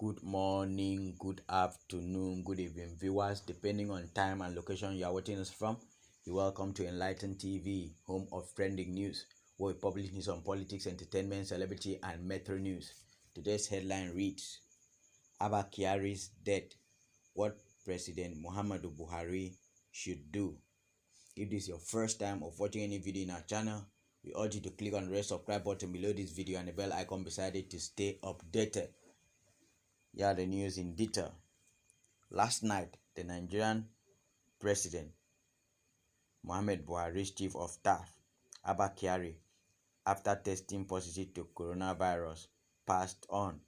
Good morning, good afternoon, good evening, viewers, depending on time and location you are watching us from. You're welcome to Enlighten TV, home of trending news, where we publish news on politics, entertainment, celebrity, and metro news. Today's headline reads: Abba Kyari's death, what President Muhammadu Buhari should do. If this is your first time of watching any video in our channel, we urge you to click on the red subscribe button below this video and the bell icon beside it to stay updated. Here are the news in detail. Last night, the Nigerian President Muhammadu Buhari's chief of staff, Abba Kyari, after testing positive to coronavirus, passed on.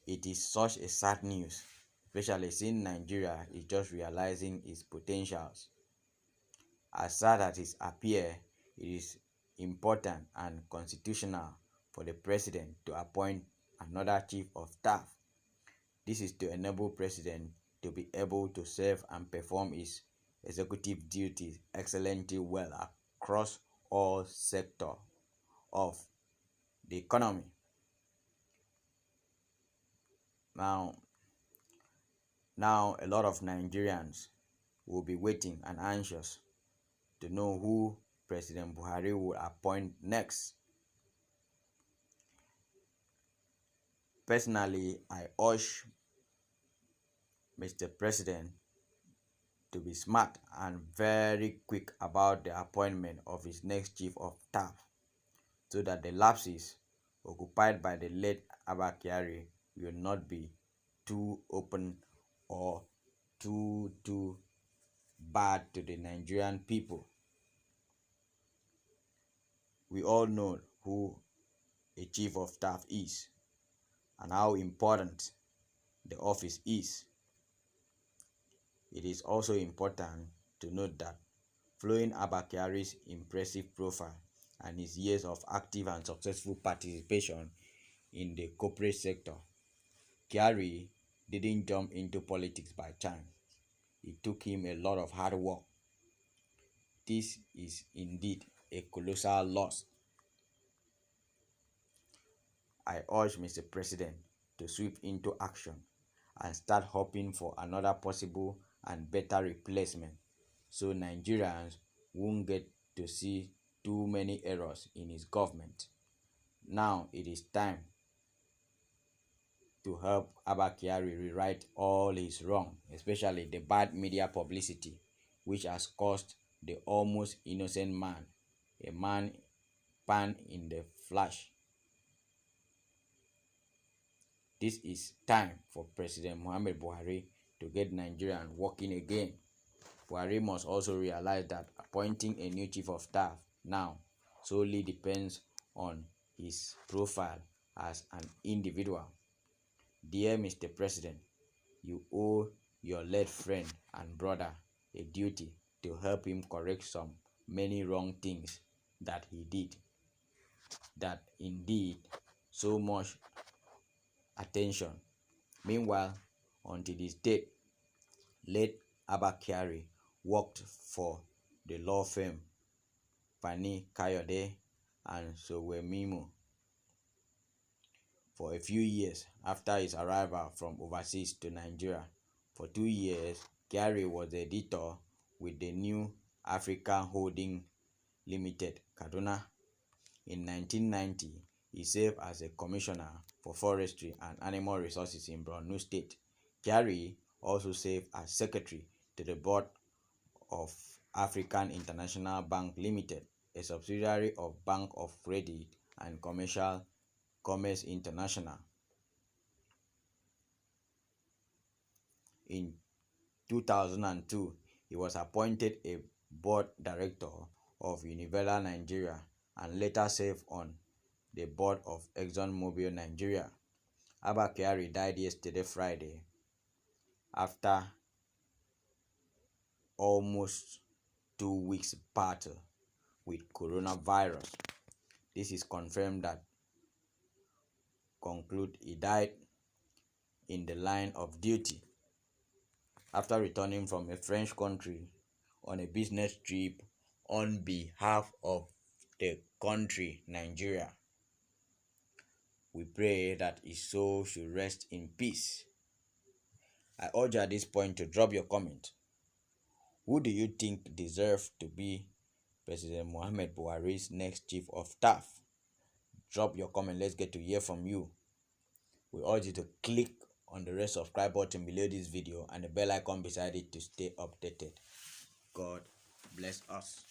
It is such a sad news, especially since Nigeria is just realizing its potentials. As sad as it appears, it is important and constitutional for the president to appoint another chief of staff. This is to enable president to be able to serve and perform his executive duties excellently well across all sectors of the economy. Now a lot of Nigerians will be waiting and anxious to know who President Buhari will appoint next. Personally, I urge Mr. President to be smart and very quick about the appointment of his next chief of staff, so that the lapses occupied by the late Abba Kyari will not be too open or too bad to the Nigerian people. We all know who a chief of staff is and how important the office is. It is also important to note that following Abba Kyari's impressive profile and his years of active and successful participation in the corporate sector, Kyari didn't jump into politics by chance. It took him a lot of hard work. This is indeed a colossal loss. I urge Mr. President to sweep into action and start hoping for another possible and better replacement, so Nigerians won't get to see too many errors in his government. Now it is time to help Abba Kyari rewrite all his wrong, especially the bad media publicity, which has cost the almost innocent man, a man pan in the flash. This is time for President Muhammadu Buhari to get Nigerians working again. Buhari must also realize that appointing a new chief of staff now solely depends on his profile as an individual. Dear Mr. President, you owe your late friend and brother a duty to help him correct some many wrong things that he did, that indeed so much attention. Meanwhile, until this date, late Abba Kyari worked for the law firm Pani Kayode and Sowemimo for a few years after his arrival from overseas to Nigeria. For 2 years, Kyari was the editor with the New African Holding Limited, Kaduna. In 1990, he served as a commissioner for forestry and animal resources in Borno State. Kyari also served as secretary to the board of African International Bank Limited, a subsidiary of Bank of Credit and Commerce International. In 2002, he was appointed a board director of Universal Nigeria and later served on the board of ExxonMobil Nigeria. Abba Kyari died yesterday, Friday, after almost 2 weeks battle with coronavirus. This is confirmed that he died in the line of duty after returning from a French country on a business trip on behalf of the country Nigeria. We pray that his soul should rest in peace. I urge you at this point to drop your comment. Who do you think deserves to be President Muhammadu Buhari's next chief of staff? Drop your comment. Let's get to hear from you. We urge you to click on the red subscribe button below this video and the bell icon beside it to stay updated. God bless us.